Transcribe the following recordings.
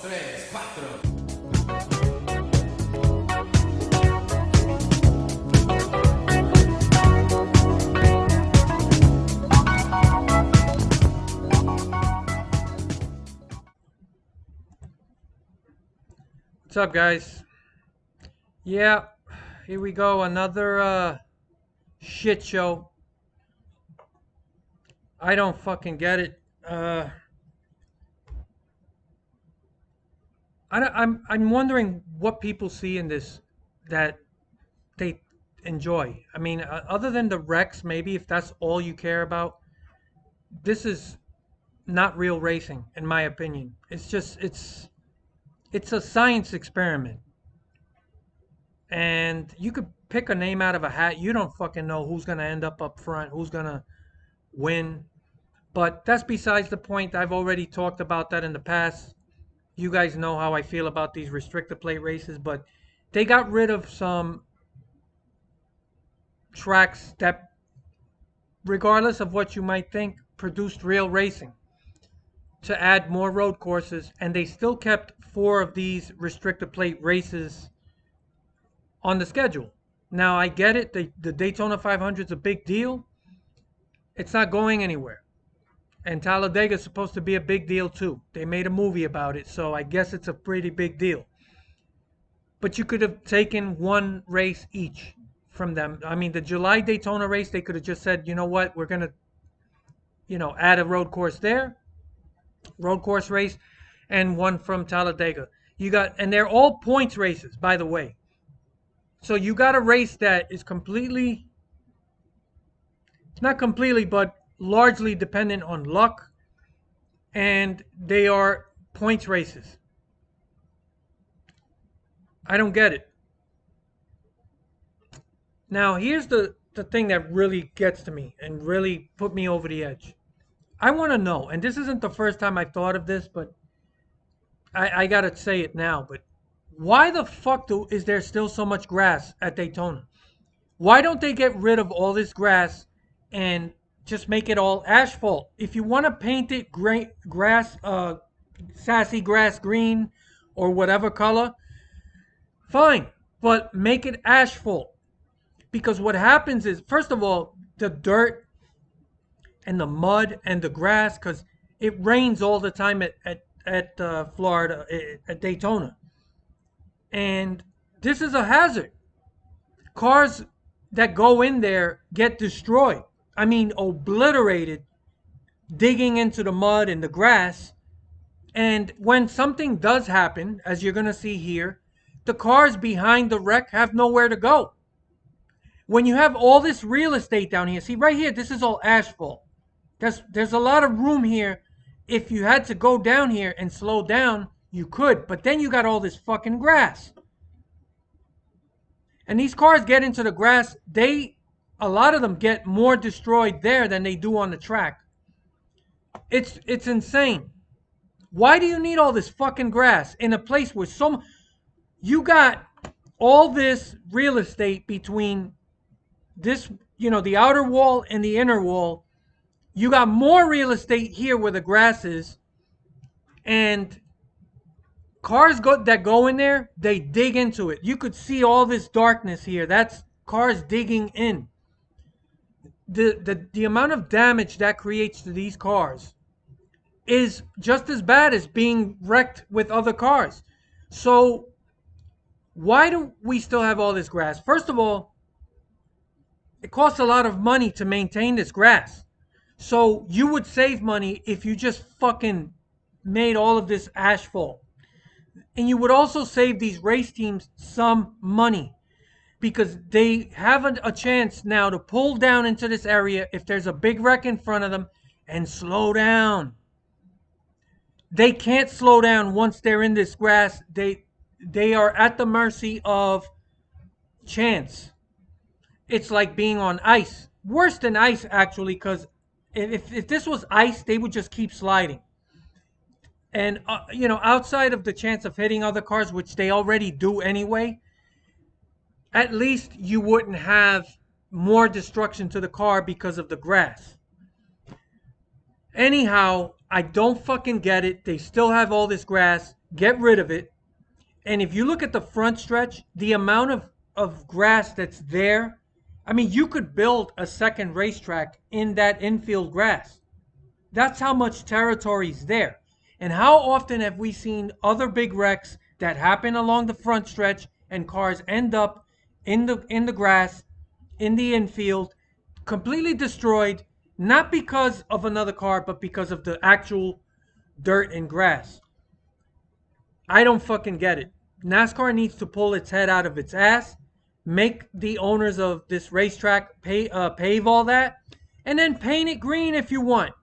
tres, cuatro. What's up, guys? Yeah, here we go. Another shit show. I don't fucking get it. I'm wondering what people see in this that they enjoy. I mean, other than the wrecks, maybe if that's all you care about, this is not real racing, in my opinion. It's a science experiment, and you could pick a name out of a hat. You don't fucking know who's gonna end up front, who's gonna win. But that's besides the point. I've already talked about that in the past. You guys know how I feel about these restrictor plate races, but they got rid of some tracks that, regardless of what you might think, produced real racing to add more road courses, and they still kept four of these restrictor plate races on the schedule. Now, I get it, the Daytona 500 is a big deal. It's not going anywhere. And Talladega is supposed to be a big deal too. They made a movie about it, so I guess it's a pretty big deal. But you could have taken one race each from them. I mean, the July Daytona race, they could have just said, you know what, we're going to, add a road course there, road course race, and one from Talladega. And they're all points races, by the way. So you got a race that is completely, not completely, but largely dependent on luck, and they are points races. I don't get it. Now, here's the thing that really gets to me and really put me over the edge. I want to know, and this isn't the first time I've thought of this, but I got to say it now. But why the fuck is there still so much grass at Daytona? Why don't they get rid of all this grass and just make it all asphalt? If you want to paint it sassy grass green or whatever color, fine, but make it asphalt. Because what happens is, first of all, the dirt and the mud and the grass, because it rains all the time at Florida, at Daytona. And this is a hazard. Cars that go in there get destroyed. I mean, obliterated, digging into the mud and the grass. And when something does happen, as you're going to see here, the cars behind the wreck have nowhere to go. When you have all this real estate down here, see right here, this is all asphalt. There's a lot of room here. If you had to go down here and slow down, you could. But then you got all this fucking grass. And these cars get into the grass, a lot of them get more destroyed there than they do on the track. It's insane. Why do you need all this fucking grass in a place where you got all this real estate between this, the outer wall and the inner wall? You got more real estate here where the grass is, and cars that go in there, they dig into it. You could see all this darkness here. That's cars digging in. The amount of damage that creates to these cars is just as bad as being wrecked with other cars. So why do we still have all this grass? First of all, it costs a lot of money to maintain this grass. So you would save money if you just fucking made all of this asphalt. And you would also save these race teams some money, because they have a chance now to pull down into this area if there's a big wreck in front of them and slow down. They can't slow down once they're in this grass. They are at the mercy of chance. It's like being on ice. Worse than ice, actually, because if this was ice, they would just keep sliding. And, outside of the chance of hitting other cars, which they already do anyway, at least you wouldn't have more destruction to the car because of the grass. Anyhow, I don't fucking get it. They still have all this grass. Get rid of it. And if you look at the front stretch, the amount of grass that's there, I mean, you could build a second racetrack in that infield grass. That's how much territory is there. And how often have we seen other big wrecks that happen along the front stretch and cars end up in the grass, in the infield, completely destroyed, not because of another car, but because of the actual dirt and grass. I don't fucking get it. NASCAR needs to pull its head out of its ass, make the owners of this racetrack pave all that, and then paint it green if you want.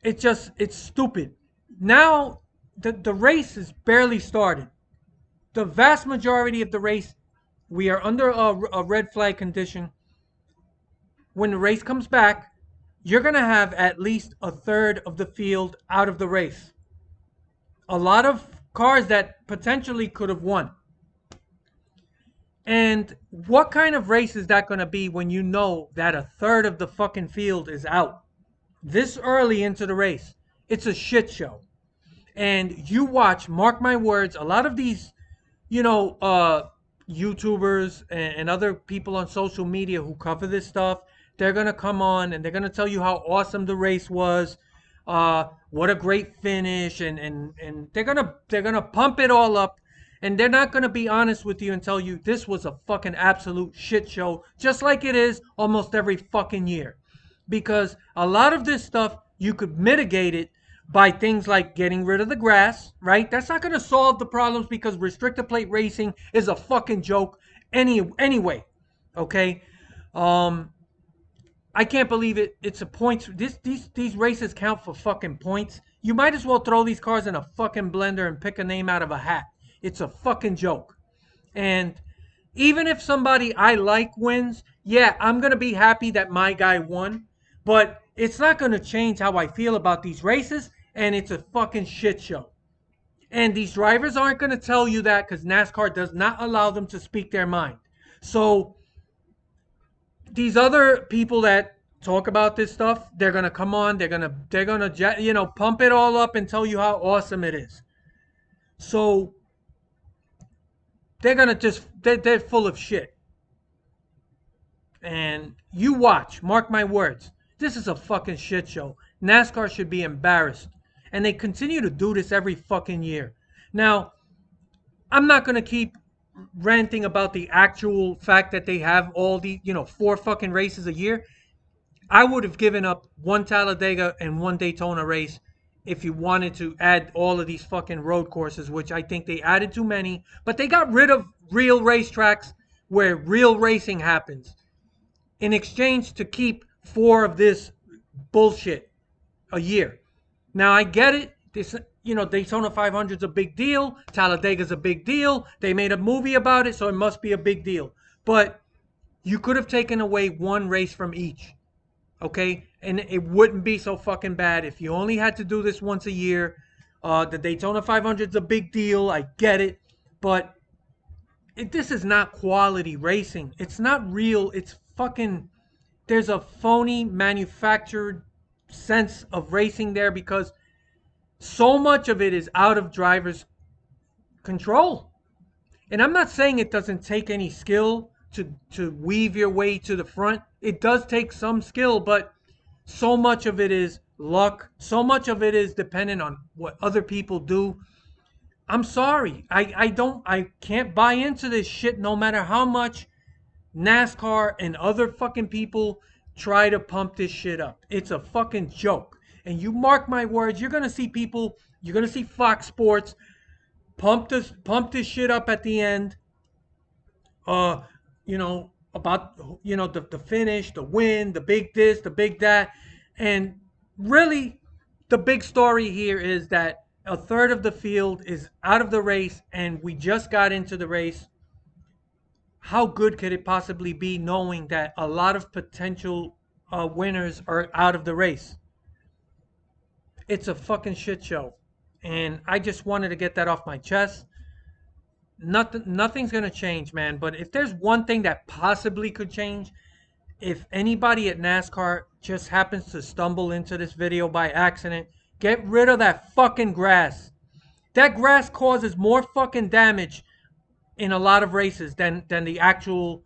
It's stupid. Now the race is barely started. The vast majority of the race, we are under a red flag condition. When the race comes back, you're gonna have at least a third of the field out of the race. A lot of cars that potentially could have won. And what kind of race is that going to be when you know that a third of the fucking field is out this early into the race? It's a shit show. And you watch, mark my words, a lot of these, you know, YouTubers and other people on social media who cover this stuff, they're going to come on and they're going to tell you how awesome the race was. What a great finish, and they're gonna pump it all up, and they're not gonna be honest with you and tell you this was a fucking absolute shit show, just like it is almost every fucking year. Because a lot of this stuff you could mitigate it by things like getting rid of the grass, right? That's not gonna solve the problems because restrictor plate racing is a fucking joke anyway. Okay? Um I can't believe it. It's a points. These races count for fucking points. You might as well throw these cars in a fucking blender and pick a name out of a hat. It's a fucking joke. And even if somebody I like wins, yeah, I'm gonna be happy that my guy won. But it's not gonna change how I feel about these races. And it's a fucking shit show. And these drivers aren't gonna tell you that because NASCAR does not allow them to speak their mind. So these other people that talk about this stuff, they're gonna come on, they're gonna pump it all up and tell you how awesome it is. So they're gonna just they're full of shit. And you watch, mark my words. This is a fucking shit show. NASCAR should be embarrassed. And they continue to do this every fucking year. Now, I'm not gonna keep ranting about the actual fact that they have all the, four fucking races a year. I would have given up one Talladega and one Daytona race if you wanted to add all of these fucking road courses, which I think they added too many. But they got rid of real racetracks where real racing happens in exchange to keep four of this bullshit a year. Now I get it. This, Daytona 500 is a big deal. Talladega's a big deal. They made a movie about it, so it must be a big deal. But you could have taken away one race from each. Okay, and it wouldn't be so fucking bad if you only had to do this once a year. The Daytona 500 is a big deal. I get it, but this is not quality racing. It's not real. It's fucking. There's a phony manufactured sense of racing there because so much of it is out of drivers' control. And I'm not saying it doesn't take any skill to weave your way to the front. It does take some skill, but so much of it is luck. So much of it is dependent on what other people do. I'm sorry. I can't buy into this shit no matter how much NASCAR and other fucking people try to pump this shit up. It's a fucking joke. And you mark my words, you're gonna see Fox Sports pump this shit up at the end. Uh, about the finish, the win, the big this, the big that. And really the big story here is that a third of the field is out of the race and we just got into the race. How good could it possibly be knowing that a lot of potential winners are out of the race? It's a fucking shit show. And I just wanted to get that off my chest. Nothing's gonna change, man. But if there's one thing that possibly could change, if anybody at NASCAR just happens to stumble into this video by accident, get rid of that fucking grass. That grass causes more fucking damage in a lot of races than the actual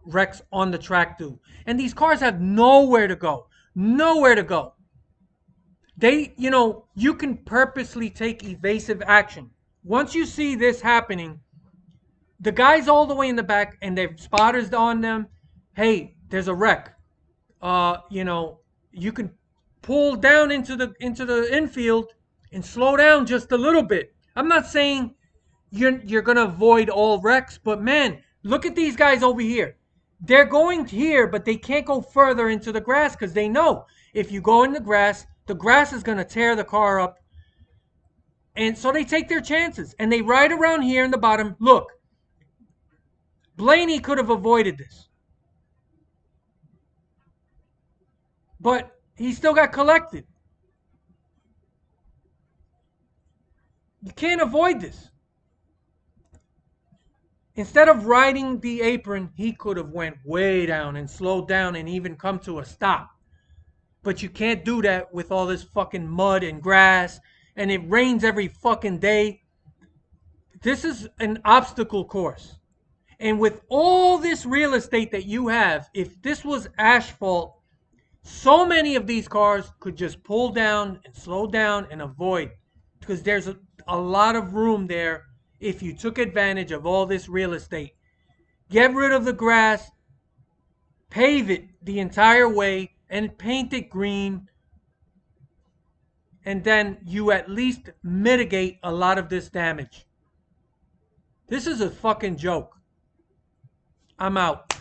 wrecks on the track do. And these cars have nowhere to go. Nowhere to go. You can purposely take evasive action. Once you see this happening, the guys all the way in the back and their spotters on them, hey, there's a wreck. You can pull down into the infield and slow down just a little bit. I'm not saying you're gonna avoid all wrecks, but man, look at these guys over here. They're going here, but they can't go further into the grass because they know if you go in the grass is gonna tear the car up. And so they take their chances and they ride around here in the bottom. Look, Blaney could have avoided this, but he still got collected. You can't avoid this. Instead of riding the apron, he could have went way down and slowed down and even come to a stop. But you can't do that with all this fucking mud and grass, and it rains every fucking day. This is an obstacle course. And with all this real estate that you have, if this was asphalt, so many of these cars could just pull down and slow down and avoid, because there's a lot of room there if you took advantage of all this real estate. Get rid of the grass, pave it the entire way, and paint it green, and then you at least mitigate a lot of this damage. This is a fucking joke. I'm out.